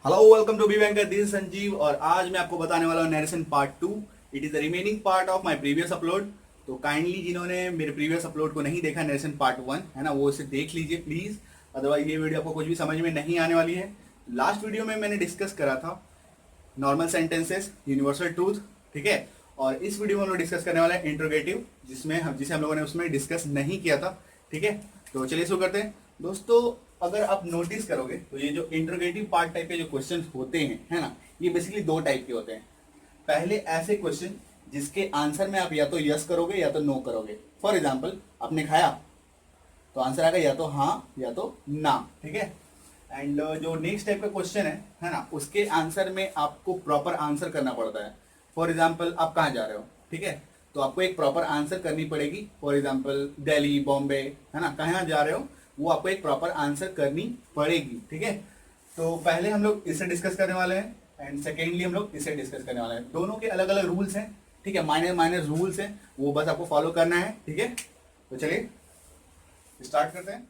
Hello welcome to be banker, this is Sanjeev और आज मैं आपको बताने वाला हूँ narration part 2। It is the remaining part of my previous upload. तो काइंडली जिन्होंने मेरे प्रीवियस अपलोड को नहीं देखा, नरेशन पार्ट 1 है ना, वो इसे देख लीजिए प्लीज। अदरवाइज ये वीडियो आपको कुछ भी समझ में नहीं आने वाली है। लास्ट वीडियो में मैंने डिस्कस करा था नॉर्मल सेंटेंसेस, यूनिवर्सल ट्रूथ, ठीक है। और इस वीडियो में हम लोग डिस्कस करने वाले हैं इंट्रोगेटिव, जिसे हम लोगों ने उसमें डिस्कस नहीं किया था, ठीक है। तो चलिए शुरू करते हैं दोस्तों। अगर आप नोटिस करोगे तो ये जो इंट्रोगेटिव पार्ट टाइप के जो क्वेश्चन होते हैं, है ना, ये बेसिकली दो टाइप के होते हैं। पहले ऐसे क्वेश्चन जिसके आंसर में आप या तो यस करोगे या तो नो करोगे। फॉर एग्जाम्पल, आपने खाया तो आंसर आएगा या तो हाँ या तो ना, ठीक है। एंड जो नेक्स्ट टाइप का क्वेश्चन है ना, उसके आंसर में आपको प्रॉपर आंसर करना पड़ता है। फॉर एग्जाम्पल, आप कहाँ जा रहे हो, ठीक है, तो आपको एक प्रॉपर आंसर करनी पड़ेगी। फॉर एग्जाम्पल दिल्ली, बॉम्बे, है ना, कहाँ जा रहे हो, वो आपको एक प्रॉपर आंसर करनी पड़ेगी, ठीक है। तो पहले हम लोग इसे डिस्कस करने वाले हैं एंड सेकेंडली हम लोग इसे डिस्कस करने वाले हैं। दोनों के अलग अलग रूल्स हैं, ठीक है, माइनर माइनर रूल्स हैं, वो बस आपको फॉलो करना है, ठीक है। तो चलिए स्टार्ट करते हैं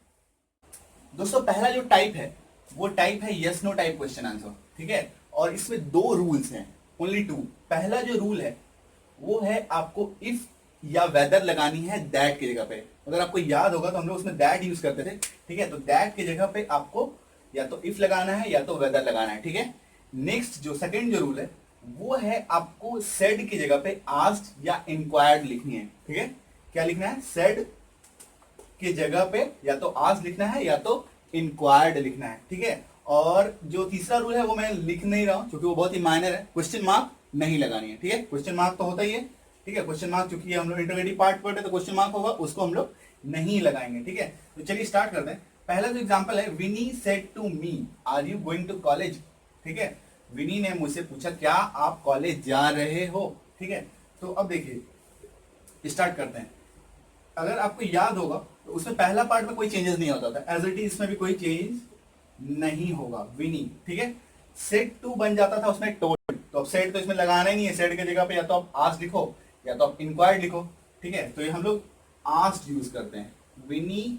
दोस्तों। पहला जो टाइप है वो टाइप है yes no type question answer, ठीक है। और इसमें दो रूल्स हैं, ओनली टू। पहला जो रूल है वो है आपको इफ या वेदर लगानी है दैट की जगह पे। अगर आपको याद होगा तो हम लोग उसमें दैट यूज करते थे, ठीक है। तो दैट की जगह पे आपको या तो इफ लगाना है या तो वेदर लगाना है, ठीक है। नेक्स्ट जो सेकंड जो रूल है वो है आपको सेड की जगह पे आस्क्ड या इंक्वायर्ड लिखनी है, ठीक है। क्या लिखना है? सेड की जगह पे या तो आज लिखना है या तो इंक्वायर्ड लिखना है, ठीक है। और जो तीसरा रूल है वो मैं लिख नहीं रहा हूं क्योंकि वो बहुत ही माइनर है। क्वेश्चन मार्क नहीं लगानी है, ठीक है। क्वेश्चन मार्क तो होता ही है, ठीक है। क्वेश्चन मार्क क्योंकि हम लोग इंटरव्यू पार्ट पढ़ते तो क्वेश्चन मार्क होगा, उसको हम लोग नहीं लगाएंगे, ठीक है। तो चलिए स्टार्ट करते हैं। पहला जो एग्जाम्पल है, Vini said to me are you going to college, ठीक है। विनी ने मुझसे पूछा क्या आप कॉलेज जा रहे हो, ठीक है। तो अब देखिए स्टार्ट करते हैं। अगर आपको याद होगा तो उसमें पहला पार्ट में कोई चेंजेस नहीं होता था, एज इट इज इसमें भी कोई चेंज नहीं होगा। विनी, ठीक है। सेट टू बन जाता था उसमें टोल्ड, तो अब सेट तो इसमें लगाना ही नहीं है। सेट की जगह पे या तो आप आस्क्ड लिखो या तो आप इंक्वायर्ड लिखो, ठीक है। तो ये हम लोग आस्क्ड यूज करते हैं, विनी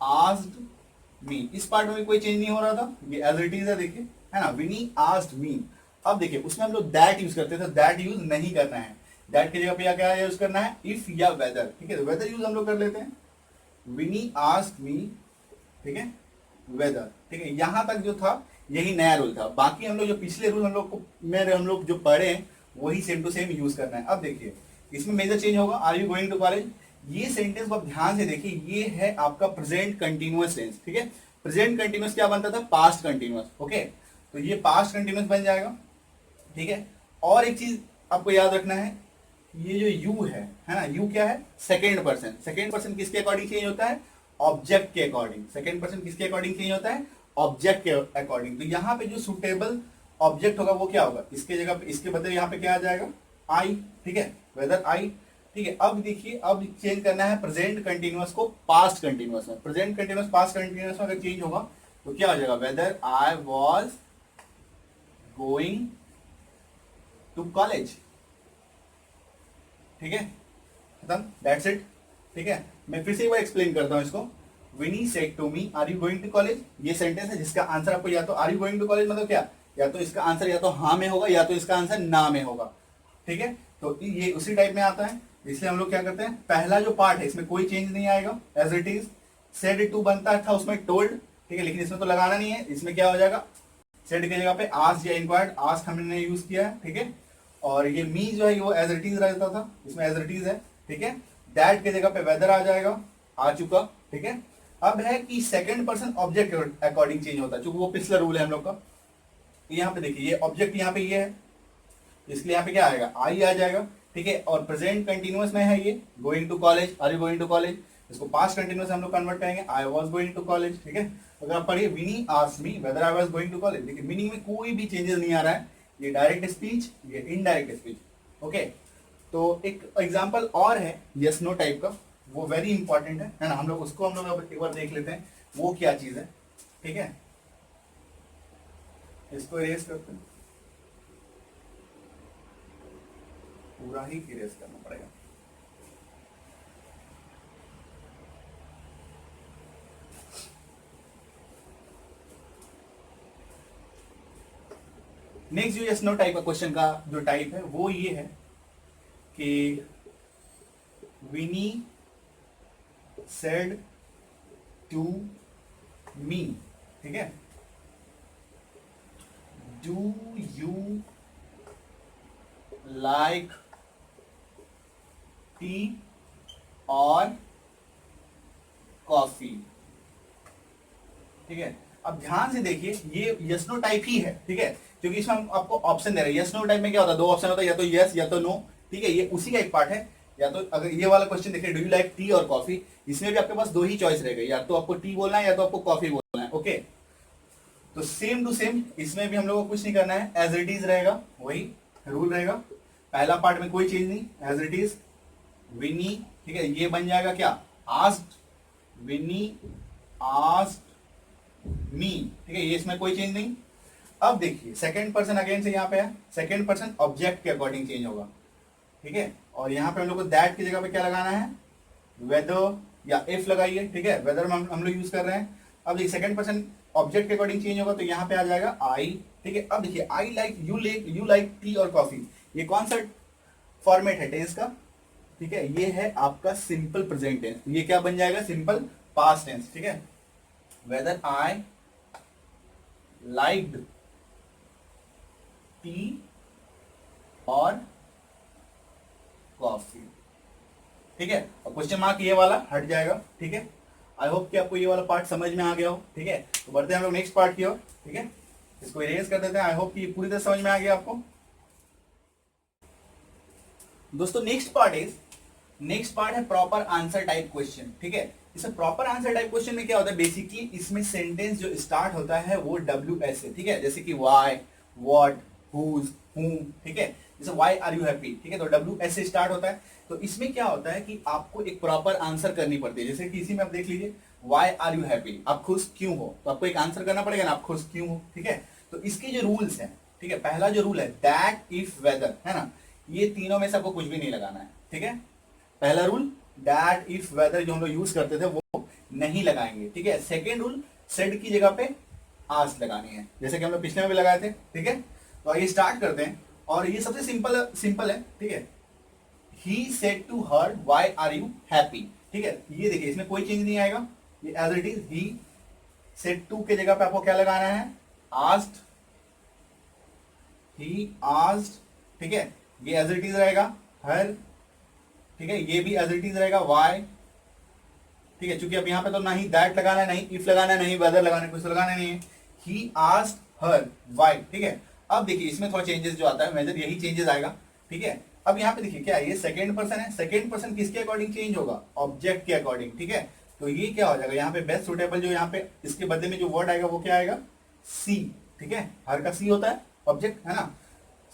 आस्क्ड मी। इस पार्ट में भी कोई चेंज नहीं हो रहा था, ये एज इट इज है, देखिए, है ना, विनी आस्क्ड मी। अब देखिए उसमें हम लोग दैट यूज करते थे, दैट यूज नहीं करना है। दैट की जगह पे क्या यूज करना है? इफ या वेदर, ठीक है। तो वेदर यूज हम लोग कर लेते हैं, विनी आस्क्ड मी, ठीक है, वेदर, ठीक है। यहां तक जो था यही नया रूल था। बाकी हम लोग जो पिछले रूल हम लोग को में हम लोग जो पढ़े हैं वही सेम टू सेम यूज करना है। अब देखिए इसमें मेजर चेंज होगा, are you going to college. ये सेंटेंस को आप ध्यान से देखिए, ये है आपका प्रेजेंट कंटिन्यूअस टेंस, ठीक है। प्रेजेंट कंटिन्यूअस क्या बनता था? Past continuous, okay. तो ये पास्ट कंटिन्यूअस बन जाएगा, ठीक है। और एक चीज आपको याद रखना है, ये जो यू है ना, यू क्या है? Second person. सेकेंड पर्सन किसके अकॉर्डिंग चेंज होता है? ऑब्जेक्ट के अकॉर्डिंग। सेकेंड पर्सन किसके अकॉर्डिंग चेंज होता है? ऑब्जेक्ट के अकॉर्डिंग। तो यहाँ पे जो सुटेबल ऑब्जेक्ट होगा वो क्या होगा? इसके जगह पे, इसके बदले यहाँ पे क्या आ जाएगा? आई, ठीक है, वेदर आई, ठीक है। अब देखिए, अब चेंज करना है प्रेजेंट कंटिन्यूअस को पास्ट कंटिन्यूअस में। प्रेजेंट कंटिन्यूअस पास्ट कंटिन्यूअस में अगर चेंज होगा तो क्या हो जाएगा? Whether I was going to college, ठीक है, खत्म, दैट्स इट, ठीक है। मैं फिर से एक बार एक्सप्लेन करता हूं इसको। Vini said to me are you going to college, ये सेंटेंस है जिसका आंसर आपको या तो are you going to college मतलब क्या, या तो इसका आंसर या तो हाँ में होगा या तो इसका आंसर ना में होगा, ठीक है। तो ये उसी टाइप में आता है, इसलिए हम लोग क्या करते हैं, पहला जो पार्ट है इसमें कोई चेंज नहीं आएगा, as it is. Said to बनता था उसमें टोल्ड, ठीक है, लेकिन इसमें तो लगाना नहीं है। इसमें क्या हो जाएगा? सेड की जगह पे आस्क्ड या इंक्वायर्ड, आस्क्ड हमने यूज किया है, ठीक है। और ये मी जो है वो एज इट इज रहता था, इसमें एज इट इज है, ठीक है। दैट की जगह पे वेदर आ जाएगा, आ चुका, ठीक है। अब है कि second person object according change होता है, क्योंकि वो पिछला रूल है हम लोग का। यहाँ पे देखिए ये ऑब्जेक्ट यहाँ पे ये है, इसलिए यहाँ पे क्या आएगा? आई आ जाएगा, ठीक है। और प्रेजेंट कंटिन्यूअस में है ये, going to college, are you going to college. इसको पास्ट कंटिन्यूअस हम लोग कन्वर्ट करेंगे, I was going to college, ठीक है। अगर आप पढ़िए Vini asked me whether I was going to college, देखिए मीनिंग में कोई भी चेंजेस नहीं आ रहा है। ये डायरेक्ट स्पीच, ये इनडायरेक्ट स्पीच, ओके। तो एक एग्जांपल और है यस नो टाइप का, वो वेरी इंपॉर्टेंट है ना, हम लोग उसको हम लोग अब एक बार देख लेते हैं वो क्या चीज है, ठीक है। इसको इरेज करते हैं, पूरा ही इरेज करना पड़ेगा। नेक्स्ट जो यस नो टाइप का क्वेश्चन का जो टाइप है वो ये है कि विनी सेड टू मी, ठीक है, डू यू लाइक टी और कॉफी, ठीक है। अब ध्यान से देखिए ये यस नो टाइप ही है, ठीक है, क्योंकि इसमें हम आपको ऑप्शन दे रहे हैं। यस नो टाइप में क्या होता है, दो ऑप्शन होता है, या तो यस या तो नो, ठीक है, ये उसी का एक पार्ट है। या तो अगर ये वाला क्वेश्चन देखिए डू यू लाइक टी और कॉफी, इसमें भी आपके पास दो ही चॉइस रहेगा, या तो आपको टी बोलना है या तो आपको कॉफी बोलना है, ओके। तो सेम टू सेम इसमें भी हम लोग को कुछ नहीं करना है, एज इट इज रहेगा, वही रूल रहेगा। पहला पार्ट में कोई चेंज नहीं, एज इट इज विनी, ठीक है, ये बन जाएगा क्या, आस्क्ड विनी आस्क्ड मी, ठीक है, ये इसमें कोई चेंज नहीं। अब देखिए सेकंड पर्सन अगेन से यहाँ पे है, सेकंड पर्सन ऑब्जेक्ट के अकॉर्डिंग चेंज होगा, ठीक है, और यहाँ पे हम लोग को दैट की जगह पे क्या लगाना है, वेदर या इफ लगाइए, ठीक है, वेदर में हम लोग यूज कर रहे हैं। अब देखिए सेकंड पर्सन ऑब्जेक्ट के अकॉर्डिंग चेंज होगा तो यहाँ पे आ जाएगा आई, ठीक है। अब देखिए I like you like T और कॉफी, ये कौन सा फॉर्मेट है टेंस का, ठीक है, ये है आपका सिंपल प्रेजेंट टेंस, ये क्या बन जाएगा, सिंपल पास्ट टेंस, ठीक है। वेदर आई लाइक्ड टी और कॉफी, ठीक है, और क्वेश्चन मार्क ये वाला हट जाएगा, ठीक है। आई होप कि आपको ये वाला पार्ट समझ में आ गया हो, ठीक है। तो बढ़ते हैं हम लोग नेक्स्ट पार्ट की ओर, ठीक है, इसको इरेज कर देते हैं। आई होप कि पूरी तरह समझ में आ गया आपको। दोस्तों नेक्स्ट पार्ट है प्रॉपर आंसर टाइप क्वेश्चन, ठीक है। इसमें प्रॉपर आंसर टाइप क्वेश्चन में क्या होता है, बेसिकली इसमें सेंटेंस जो स्टार्ट होता है वो WS से, ठीक है, जैसे कि वाई, व्हाट, हुज, हूम, ठीक है, जैसे वाई आर यू हैप्पी, ठीक है, तो WS से स्टार्ट होता है। तो इसमें क्या होता है कि आपको एक प्रॉपर आंसर करनी पड़ती है, जैसे कि इसी में आप देख लीजिए वाई आर यू हैप्पी, आप खुश क्यों हो, तो आपको एक आंसर करना पड़ेगा ना, आप खुश क्यों हो, ठीक है। तो इसके जो रूल्स हैं, ठीक है, पहला जो रूल है दैट इफ वेदर, है ना, ये तीनों में से आपको कुछ भी नहीं लगाना है, ठीक है। पहला रूल दैट इफ वेदर जो हम लोग यूज करते थे वो नहीं लगाएंगे, ठीक है। सेकेंड रूल सेड की जगह पे आस्क लगानी है, जैसे कि हम लोग पिछले में भी लगाए थे, ठीक है। तो आइए स्टार्ट करते हैं, और ये सबसे सिंपल है, ठीक है। He said to her why are you happy, ठीक है, ये देखिए इसमें कोई चेंज नहीं आएगा, ये as it is. He said to के जगह पे आपको क्या लगाना है, आस्क्ड, ही आस्क्ड, ठीक है, ये एज इट इज रहेगा। हर, ठीक है, ये भी एज इट इज रहेगा। वाई, ठीक है, चूंकि अब यहाँ पे तो ना ही दैट लगाना है, नहीं इफ लगाना है, नहीं वेदर लगाना है, कुछ तो लगाना नहीं है। ही आस्क्ड हर वाई, ठीक है। अब देखिए इसमें थोड़ा चेंजेस जो आता है मेजर यही चेंजेस आएगा, ठीक है। अब यहाँ पे देखिए क्या है, ये सेकंड पर्सन है, सेकंड पर्सन किसके अकॉर्डिंग चेंज होगा, ऑब्जेक्ट के अकॉर्डिंग, ठीक है। तो ये क्या हो जाएगा, यहाँ पे बेस्ट सुटेबल जो यहाँ पे इसके बदले में जो वर्ड आएगा वो क्या आएगा, सी, ठीक है। हर का सी होता है ऑब्जेक्ट, है ना,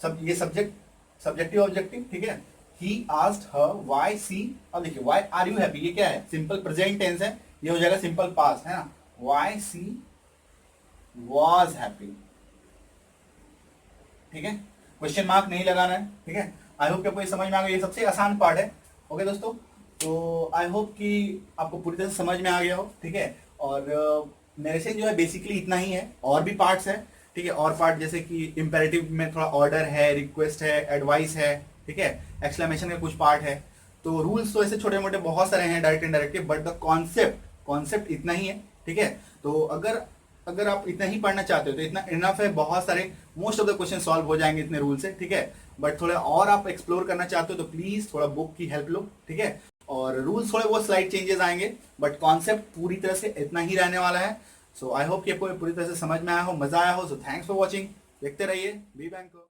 सब ये सब्जेक्टिव ऑब्जेक्टिव, ठीक है। He asked her why she, अब देखिए why are you happy, ये क्या है, सिंपल प्रेजेंट टेंस है, ये हो जाएगा सिंपल पास्ट, है ना, why she was happy, ठीक है, क्वेश्चन मार्क नहीं लगाना है, ठीक है। आई होप कि आपको ये समझ में आ गया, ये सबसे आसान पार्ट है, ओके दोस्तों। तो आई होप कि आपको पूरी तरह से समझ में आ गया हो, ठीक है। और नरेशन जो है बेसिकली इतना ही है, और भी पार्ट्स है, ठीक है, और पार्ट जैसे कि इंपेरेटिव में थोड़ा ऑर्डर है, रिक्वेस्ट है, एडवाइस है, ठीक है, एक्सक्लेमेशन का कुछ पार्ट है। तो रूल्स तो ऐसे छोटे मोटे बहुत सारे हैं direct indirect, but the concept इतना ही है, ठीक है। तो अगर आप इतना ही पढ़ना चाहते हो तो इतना इनफ है, बहुत सारे most of the question solve हो जाएंगे इतने रूल से, ठीक है। बट थोड़ा और आप एक्सप्लोर करना चाहते हो तो प्लीज थोड़ा बुक की हेल्प लो, ठीक है। और रूल्स थोड़े बहुत स्लाइड चेंजेस आएंगे, बट कॉन्सेप्ट पूरी तरह से इतना ही रहने वाला है। सो आई होप कि आपको पूरी तरह से समझ में आया हो, मजा आया हो। सो थैंक्स फॉर वॉचिंग, देखते रहिए बी बैंक को।